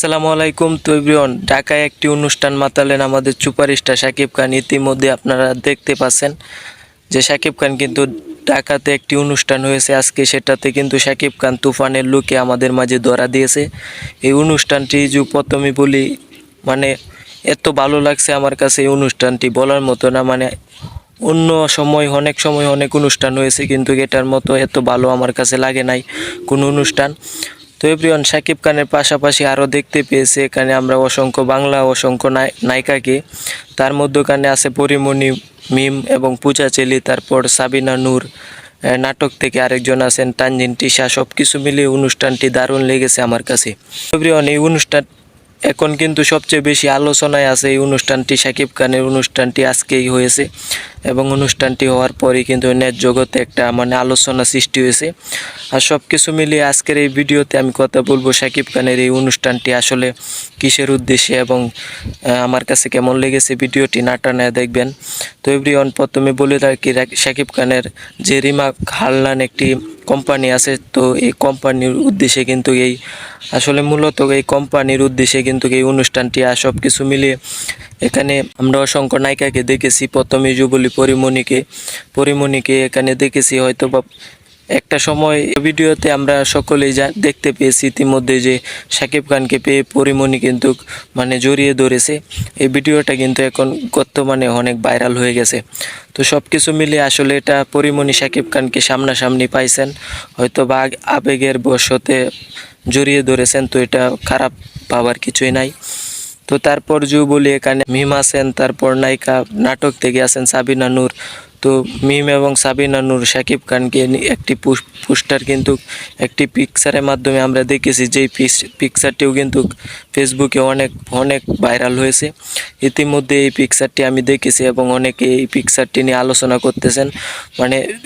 আসসালামু আলাইকুম। তো এভরিওয়ান, ঢাকায় একটি অনুষ্ঠান মাতালেন আমাদের সুপারস্টার শাকিব খান। ইতিমধ্যে আপনারা দেখতে পাচ্ছেন যে শাকিব খান কিন্তু ঢাকাতে একটি অনুষ্ঠান হয়েছে আজকে, সেটাতে কিন্তু শাকিব খান তুফানের লুকে আমাদের মাঝে ধরা দিয়েছে। এই অনুষ্ঠানটি যে প্রথমে বলি, মানে এত ভালো লাগছে আমার কাছে এই অনুষ্ঠানটি বলার মতো না। মানে অন্য অনেক সময় অনেক অনুষ্ঠান হয়েছে, কিন্তু এটার মতো এত ভালো আমার কাছে লাগে নাই কোনো অনুষ্ঠান। তো এভরিওয়ান, শাকিব খানের পাশাপাশি আরও দেখতে পেয়েছে এখানে আমরা অসংখ্য বাংলা অসংখ্য নায়িকাকে। তার মধ্যখানে আছে পরিমণি, মিম এবং পূজা চেলি, তারপর সাবিনা নূর, নাটক থেকে আরেকজন আছেন তানজিন তিশা। সব কিছু মিলিয়ে অনুষ্ঠানটি দারুণ লেগেছে আমার কাছে। এভরিওয়ান, এই অনুষ্ঠান এখন কিন্তু সবচেয়ে বেশি আলোচনায় আছে এই অনুষ্ঠানটি, শাকিব খানের অনুষ্ঠানটি আজকেই হয়েছে এবং অনুষ্ঠানটি হওয়ার পরেই কিন্তু নেট জগতে একটা আলোচনা সৃষ্টি হয়েছে। আর সব কিছু মিলিয়ে আজকের এই ভিডিওতে আমি কথা বলবো শাকিব খানের এই অনুষ্ঠানটি আসলে কিসের উদ্দেশ্যে এবং আমার কাছে কেমন লেগেছে। ভিডিওটি না টানায় দেখবেন। তো এভরিওয়ান, প্রথমে বলে রাখি, শাকিব খানের যে রিমাক হারলান একটি কোম্পানি আছে, তো এই কোম্পানির উদ্দেশ্যে কিন্তু মূলত এই কোম্পানির উদ্দেশ্যে কিন্তু এই অনুষ্ঠানটি। আর সব কিছু মিলিয়ে এখানে আমরা অসংখ্য নায়িকাকে দেখেছি। প্রথমে যুবলী পরিমণিকে এখানে দেখেছি। হয়তো বা একটা সময় ভিডিওতে আমরা সকলেই দেখতে পেয়েছি ইতিমধ্যে যে শাকিব খানকে পেয়ে পরিমণি কিন্তু জড়িয়ে ধরেছে। এই ভিডিওটা কিন্তু এখন বর্তমানে অনেক ভাইরাল হয়ে গেছে। তো সব কিছু মিলিয়ে আসলে এটা পরিমণি শাকিব খানকে সামনাসামনি পাইছেন, হয়তো বা আবেগের বশতে জড়িয়ে ধরেছেন। তো এটা খারাপ ভাবার কিছুই নাই। তো তারপর বলি এখানে মিম আছেন, তারপর নায়িকা নাটক থেকে আছেন সাবিনা নূর। তো মিম এবং সাবিনা নূর শাকিব খানকে একটি পোস্টার কিন্তু একটি পিকচারের মাধ্যমে আমরা দেখেছি, যেই পিকচারটিও কিন্তু ফেসবুকে অনেক অনেক ভাইরাল হয়েছে। ইতিমধ্যে এই পিকচারটি আমি দেখেছি এবং অনেকে এই পিকচারটি নিয়ে আলোচনা করতেছেন।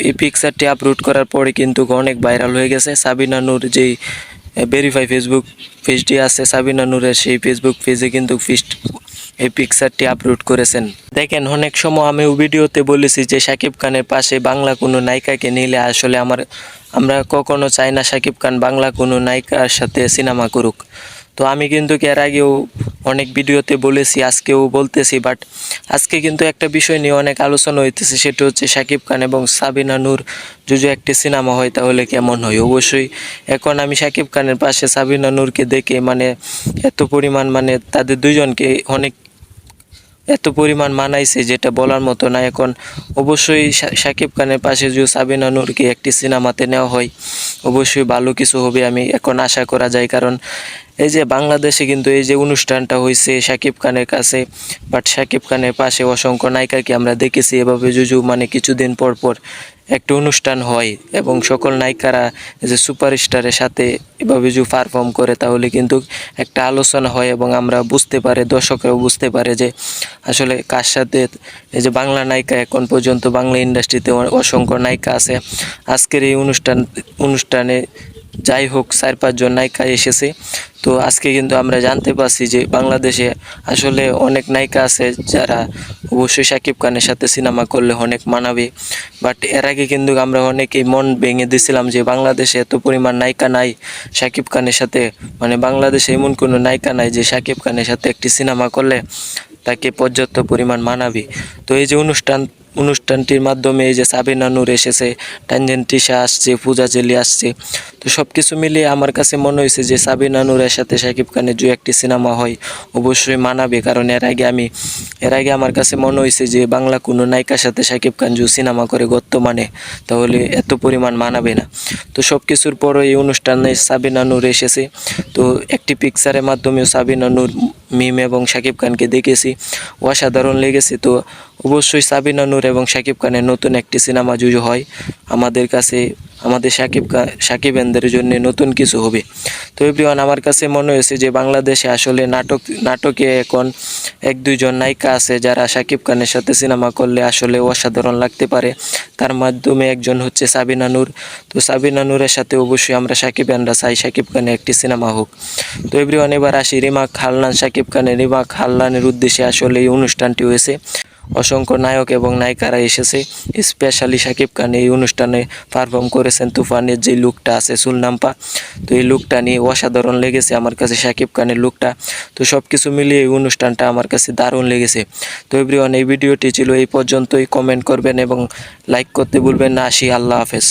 এই পিকচারটি আপলোড করার পরে কিন্তু অনেক ভাইরাল হয়ে গেছে। সাবিনা নূর যেই ভেরিফাই ফেসবুক পেজটি আছে সাবিনা নূরের, সেই ফেসবুক পেজে কিন্তু এই পিকচারটি আপলোড করেছেন। দেখেন, অনেক সময় আমি ভিডিওতে বলেছি যে শাকিব খানের পাশে বাংলা কোনো নায়িকাকে নিলে আসলে আমরা কখনো চাই না শাকিব খান বাংলা কোনো নায়িকার সাথে সিনেমা করুক। তো আমি কিন্তু এর আগেও অনেক ভিডিওতে বলেছি, আজকেও বলতেছি। বাট আজকে কিন্তু একটা বিষয় নিয়ে অনেক আলোচনা হইতেছে, সেটা হচ্ছে শাকিব খান এবং সাবিনা নূর যদি একটি সিনেমা হয় তাহলে কেমন হয়। অবশ্যই এখন আমি শাকিব খানের পাশে সাবিনা নূরকে দেখে এত পরিমাণ তাদের দুইজনকে এত পরিমাণ মানাইছে যেটা বলার মতো না। এখন অবশ্যই শাকিব খানের পাশে যদি সাবিনা নূরকে একটি সিনেমাতে নেওয়া হয় অবশ্যই ভালো কিছু হবে, আমি এখন আশা করা যায়। কারণ এই যে বাংলাদেশে কিন্তু এই যে অনুষ্ঠানটা হয়েছে শাকিব খানের কাছে, বাট শাকিব খানের পাশে অসংখ্য নায়িকাকে আমরা দেখেছি এভাবে কিছুদিন পর পর একটা অনুষ্ঠান হয় এবং সকল নায়িকারা যে সুপারস্টারের সাথে এভাবে যদি পারফর্ম করে তাহলে কিন্তু একটা আলোচনা হয় এবং আমরা বুঝতে পারে, দর্শকরাও বুঝতে পারে যে আসলে কার সাথে। এই যে বাংলা নায়িকা, এখন পর্যন্ত বাংলা ইন্ডাস্ট্রিতে অসংখ্য নায়িকা আছে। আজকের এই অনুষ্ঠানে যাই হোক 4-5 জন নায়িকা এসেছে। তো আজকে কিন্তু আমরা জানতে পারছি যে বাংলাদেশে আসলে অনেক নায়িকা আছে যারা অবশ্যই শাকিব খানের সাথে সিনেমা করলে অনেক মানাবে। বাট এর আগে কিন্তু আমরা অনেকেই মন ভেঙে দিয়েছিলাম যে বাংলাদেশে এত পরিমাণ নায়িকা নাই শাকিব খানের সাথে, বাংলাদেশে এমন কোনো নায়িকা নাই যে শাকিব খানের সাথে একটি সিনেমা করলে তাকে পর্যাপ্ত পরিমাণ মানাবে। তো এই যে অনুষ্ঠানটির মাধ্যমে এই যে সাবিনা নূর এসেছে, তানজিন তিশা আসছে, পূজা চেলি আসছে। তো সব কিছু মিলিয়ে আমার কাছে মনে হয়েছে যে সাবিনা নূরের সাথে শাকিব খানের যে একটি সিনেমা হয় অবশ্যই মানাবে। কারণ এর আগে আমার কাছে মনে হয়েছে যে বাংলা কোনো নায়িকার সাথে শাকিব খান যদি সিনেমা করে বর্তমানে তাহলে এত পরিমাণ মানাবে না। তো সব কিছুর পরও এই অনুষ্ঠানে সাবিনা নূর এসেছে। তো একটি পিকচারের মাধ্যমেও সাবিনা নূর, মিম এবং শাকিব খানকে দেখেছি, অসাধারণ লেগেছে। তো অবশ্যই সাবিনা নূর এবং শাকিব খানের নতুন একটি সিনেমা যদি হয় আমাদের কাছে, আমাদের শাকিবেনদের জন্য নতুন কিছু হবে। তো এভরিওয়ান, আমার কাছে মনে হয়েছে যে বাংলাদেশে আসলে নাটকে এখন 1-2 জন নায়িকা আছে যারা শাকিব খানের সাথে সিনেমা করলে আসলে অসাধারণ লাগতে পারে। তার মাধ্যমে একজন হচ্ছে সাবিনা নূর। তো সাবিনা নূরের সাথে অবশ্যই আমরা শাকিবেনরা চাই শাকিব খানের একটি সিনেমা হোক। তো এভরিওয়ান, এবার আসি রিমাক হারলান শাকিব খানের। রিমাক হারলানের উদ্দেশ্যে আসলে এই অনুষ্ঠানটি হয়েছে। অসংখ্য নায়ক এবং নায়িকারা এসেছে। স্পেশালি শাকিব খান এই অনুষ্ঠানে পারফর্ম করেছেন। তুফানের যে লুকটা আছে সুলনাম্পা, তো এই লুকটা নিয়ে অসাধারণ লেগেছে আমার কাছে শাকিব খানের লুকটা। তো সব কিছু মিলিয়ে এই অনুষ্ঠানটা আমার কাছে দারুণ লেগেছে। তো এভরিওয়ান, এই ভিডিওটি ছিল এই পর্যন্তই। কমেন্ট করবেন এবং লাইক করতে ভুলবেন না। আসি, আল্লাহ হাফেজ।